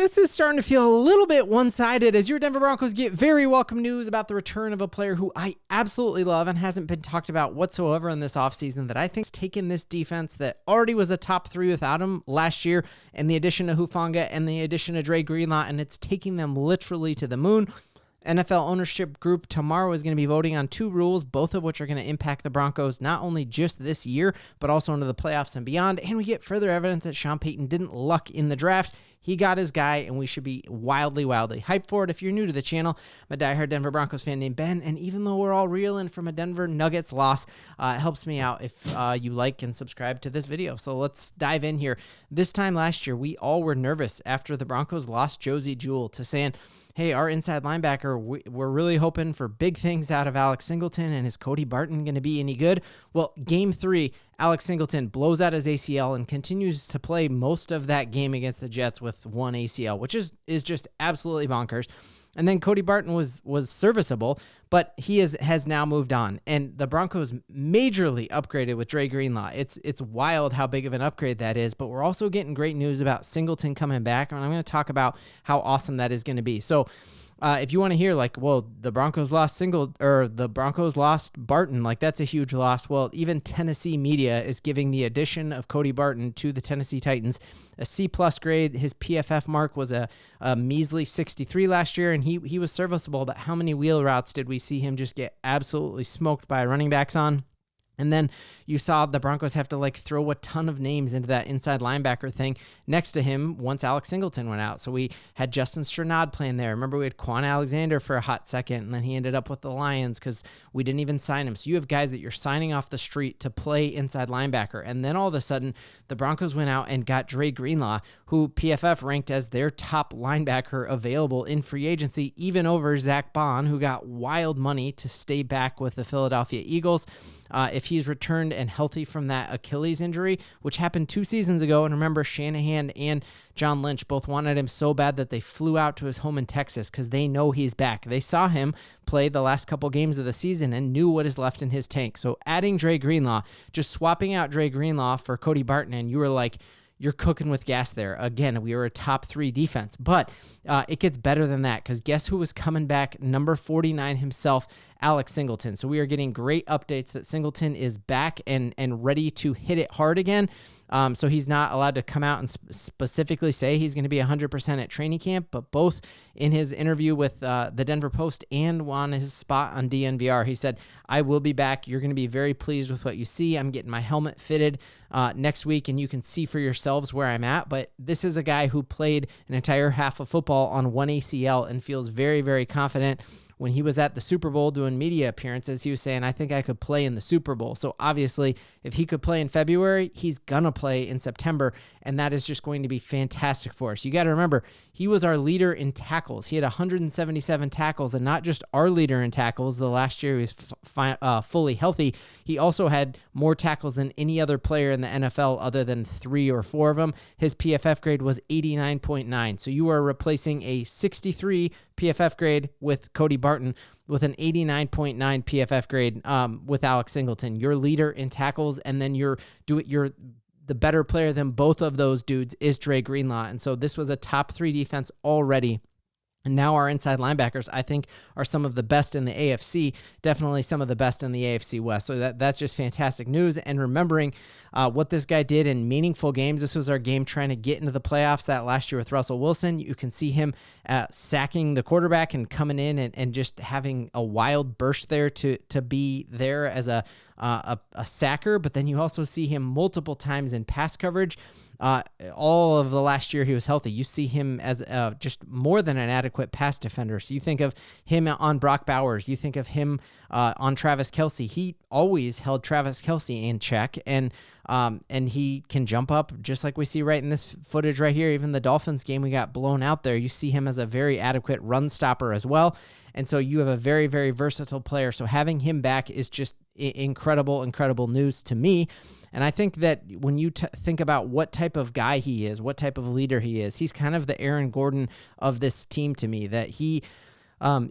this is starting to feel a little bit one-sided as your Denver Broncos get very welcome news about the return of a player who I absolutely love and hasn't been talked about whatsoever in this offseason that I think's taken this defense that already was a top 3 without him last year, and the addition of Huffanga and the addition of Jahdae Greenlaw, and it's taking them literally to the moon. NFL ownership group tomorrow is going to be voting on 2 rules, both of which are going to impact the Broncos not only just this year, but also into the playoffs and beyond. And we get further evidence that Sean Payton didn't luck in the draft. He got his guy, and we should be wildly hyped for it. If you're new to the channel, I'm a diehard Denver Broncos fan named Ben, and even though we're all reeling from a Denver Nuggets loss, it helps me out if you like and subscribe to this video. So let's dive in here. This time last year, we all were nervous after the Broncos lost Josey Jewell to saying, hey, our inside linebacker, we're really hoping for big things out of Alex Singleton, and is Cody Barton going to be any good? Well, game 3, Alex Singleton blows out his ACL and continues to play most of that game against the Jets with 1 ACL, which is just absolutely bonkers. And then Cody Barton was serviceable, but he has now moved on. And the Broncos majorly upgraded with Jahdae Greenlaw. It's wild how big of an upgrade that is, but we're also getting great news about Singleton coming back, and I'm going to talk about how awesome that is going to be. So if you want to hear the Broncos lost the Broncos lost Barton, that's a huge loss. Well, even Tennessee media is giving the addition of Cody Barton to the Tennessee Titans a C+ grade. His PFF mark was a measly 63 last year, and he was serviceable, but how many wheel routes did we see him just get absolutely smoked by running backs on? And then you saw the Broncos have to throw a ton of names into that inside linebacker thing next to him once Alex Singleton went out. So we had Justin Strnad playing there. Remember, we had Quan Alexander for a hot second, and then he ended up with the Lions because we didn't even sign him. So you have guys that you're signing off the street to play inside linebacker. And then all of a sudden, the Broncos went out and got Jahdae Greenlaw, who PFF ranked as their top linebacker available in free agency, even over Zach Bond, who got wild money to stay back with the Philadelphia Eagles. If he's returned and healthy from that Achilles injury, which happened 2 seasons ago, and remember, Shanahan and John Lynch both wanted him so bad that they flew out to his home in Texas because they know he's back. They saw him play the last couple games of the season and knew what is left in his tank. So adding Jahdae Greenlaw, just swapping out Jahdae Greenlaw for Cody Barton, and you were like, you're cooking with gas there. Again, we were a top 3 defense, but it gets better than that because guess who was coming back? Number 49 himself, Alex Singleton. So we are getting great updates that Singleton is back and ready to hit it hard again. So he's not allowed to come out and specifically say he's going to be 100% at training camp, but both in his interview with the Denver Post and on his spot on DNVR, he said, I will be back. You're going to be very pleased with what you see. I'm getting my helmet fitted next week, and you can see for yourselves where I'm at. But this is a guy who played an entire half of football on 1 ACL and feels very, very confident. When he was at the Super Bowl doing media appearances, he was saying, I think I could play in the Super Bowl. So obviously, if he could play in February, he's going to play in September, and that is just going to be fantastic for us. You got to remember, he was our leader in tackles. He had 177 tackles, and not just our leader in tackles. The last year he was fully healthy. He also had more tackles than any other player in the NFL other than 3 or 4 of them. His PFF grade was 89.9. So you are replacing a 63 PFF grade with Cody Barton with an 89.9 PFF grade with Alex Singleton. Your leader in tackles, and then you're the better player than both of those dudes is Jahdae Greenlaw. And so this was a top 3 defense already. And now our inside linebackers, I think, are some of the best in the AFC, definitely some of the best in the AFC West. So that's just fantastic news. And remembering what this guy did in meaningful games, this was our game trying to get into the playoffs that last year with Russell Wilson. You can see him sacking the quarterback and coming in and just having a wild burst there to be there as a sacker. But then you also see him multiple times in pass coverage. All of the last year he was healthy. You see him as just more than an adequate pass defender. So you think of him on Brock Bowers. You think of him on Travis Kelce. He always held Travis Kelce in check, and he can jump up just like we see right in this footage right here. Even the Dolphins game, we got blown out there. You see him as a very adequate run stopper as well. And so you have a very, very versatile player. So having him back is just incredible news to me. And I think that when you think about what type of guy he is, what type of leader he is, he's kind of the Aaron Gordon of this team to me, that he,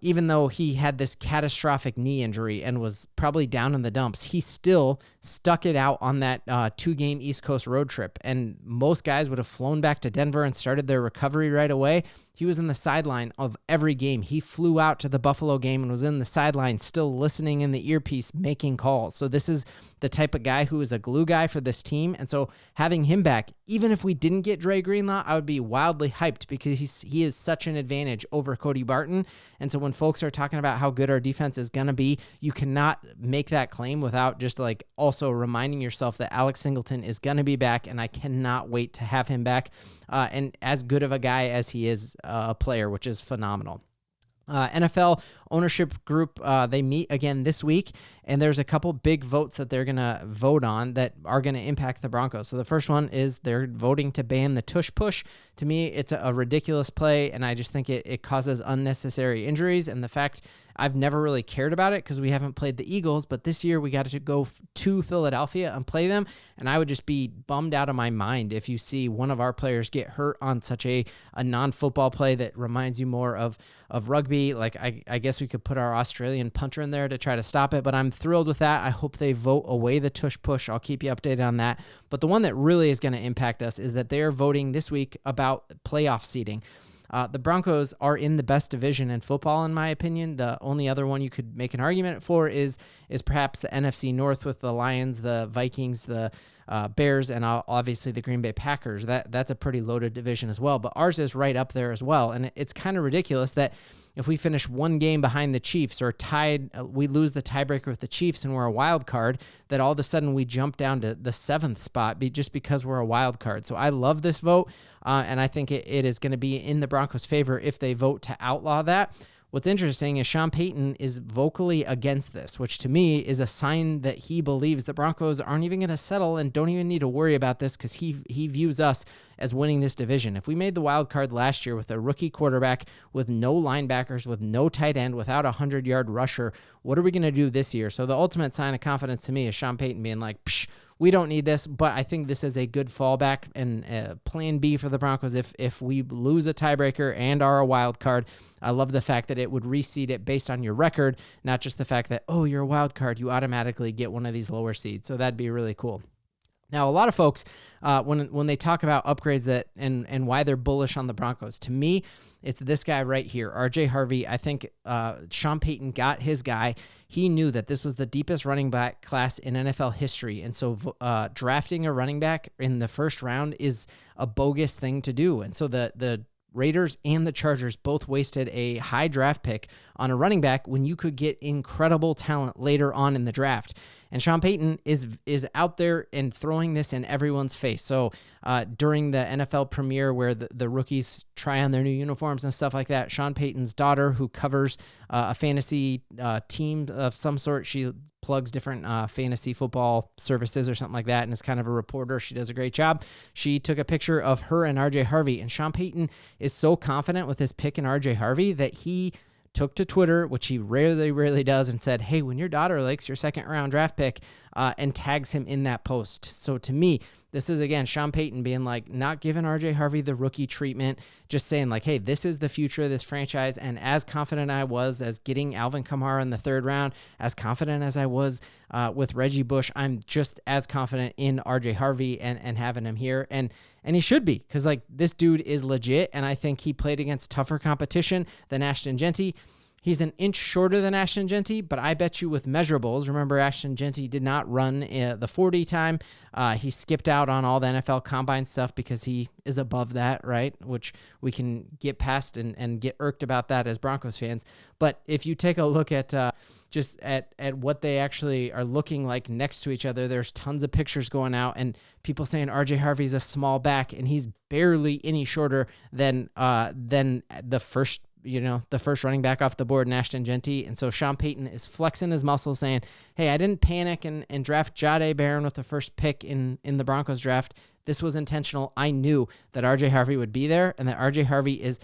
even though he had this catastrophic knee injury and was probably down in the dumps, he still stuck it out on that 2-game East Coast road trip. And most guys would have flown back to Denver and started their recovery right away. He was in the sideline of every game. He flew out to the Buffalo game and was in the sideline still listening in the earpiece, making calls. So this is the type of guy who is a glue guy for this team. And so having him back, even if we didn't get Dre Greenlaw, I would be wildly hyped because he is such an advantage over Cody Barton. And so when folks are talking about how good our defense is going to be, you cannot make that claim without just like also reminding yourself that Alex Singleton is going to be back, and I cannot wait to have him back. And as good of a guy as he is a player, which is phenomenal. NFL ownership group, they meet again this week, and there's a couple big votes that they're going to vote on that are going to impact the Broncos. So the first one is they're voting to ban the tush push. To me, it's a ridiculous play, and I just think it causes unnecessary injuries. And the fact I've never really cared about it because we haven't played the Eagles, but this year we got to go to Philadelphia and play them, and I would just be bummed out of my mind if you see one of our players get hurt on such a non-football play that reminds you more of rugby. Like I guess we could put our Australian punter in there to try to stop it, but I'm thrilled with that. I hope they vote away the tush push. I'll keep you updated on that. But the one that really is going to impact us is that they are voting this week about playoff seeding. The Broncos are in the best division in football, in my opinion. The only other one you could make an argument for is perhaps the NFC North with the Lions, the Vikings, the Bears, and obviously the Green Bay Packers. That's a pretty loaded division as well. But ours is right up there as well. And it's kind of ridiculous that if we finish one game behind the Chiefs or tied, we lose the tiebreaker with the Chiefs and we're a wild card, that all of a sudden we jump down to the 7th spot just because we're a wild card. So I love this vote, and I think it is going to be in the Broncos' favor if they vote to outlaw that. What's interesting is Sean Payton is vocally against this, which to me is a sign that he believes the Broncos aren't even going to settle and don't even need to worry about this because he views us as winning this division. If we made the wild card last year with a rookie quarterback, with no linebackers, with no tight end, without a 100-yard rusher, what are we going to do this year? So the ultimate sign of confidence to me is Sean Payton being like, psh, we don't need this, but I think this is a good fallback and plan B for the Broncos if we lose a tiebreaker and are a wild card. I love the fact that it would reseed it based on your record, not just the fact that, oh, you're a wild card, you automatically get one of these lower seeds. So that'd be really cool. Now, a lot of folks, when they talk about upgrades that and why they're bullish on the Broncos, to me, it's this guy right here, RJ Harvey. I think Sean Payton got his guy. He knew that this was the deepest running back class in NFL history, and so drafting a running back in the first round is a bogus thing to do. And so the Raiders and the Chargers both wasted a high draft pick on a running back when you could get incredible talent later on in the draft. And Sean Payton is out there and throwing this in everyone's face. So during the NFL premiere where the rookies try on their new uniforms and stuff like that, Sean Payton's daughter, who covers a fantasy team of some sort, she plugs different fantasy football services or something like that and is kind of a reporter. She does a great job. She took a picture of her and RJ Harvey, and Sean Payton is so confident with his pick in RJ Harvey that he took to Twitter, which he rarely does, and said, hey, when your daughter likes your second-round draft pick, and tags him in that post. So to me, this is, again, Sean Payton being like, not giving RJ Harvey the rookie treatment, just saying like, hey, this is the future of this franchise. And as confident I was as getting Alvin Kamara in the 3rd round, as confident as I was with Reggie Bush, I'm just as confident in RJ Harvey and having him here. And he should be, because like this dude is legit. And I think he played against tougher competition than Ashton Genty. He's an inch shorter than Ashton Genty, but I bet you with measurables, remember Ashton Genty did not run the 40 time. He skipped out on all the NFL combine stuff because he is above that, right? Which we can get past and get irked about that as Broncos fans. But if you take a look at just at what they actually are looking like next to each other, there's tons of pictures going out and people saying RJ Harvey's a small back and he's barely any shorter than the first running back off the board, Ashton Genty. And so Sean Payton is flexing his muscles saying, hey, I didn't panic and draft Jahdae Barron with the first pick in the Broncos draft. This was intentional. I knew that RJ Harvey would be there and that RJ Harvey is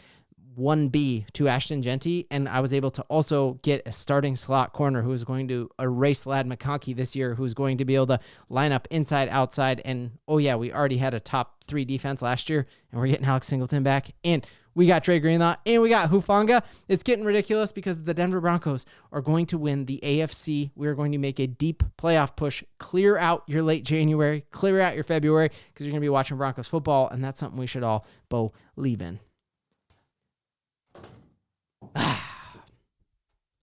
1B to Ashton Genty. And I was able to also get a starting slot corner who is going to erase Ladd McConkey this year, who's going to be able to line up inside, outside. And, oh yeah, we already had a top 3 defense last year and we're getting Alex Singleton back. And We got Dre Greenlaw, and we got Huffanga. It's getting ridiculous because the Denver Broncos are going to win the AFC. We are going to make a deep playoff push, clear out your late January, clear out your February, because you're going to be watching Broncos football, and that's something we should all believe in.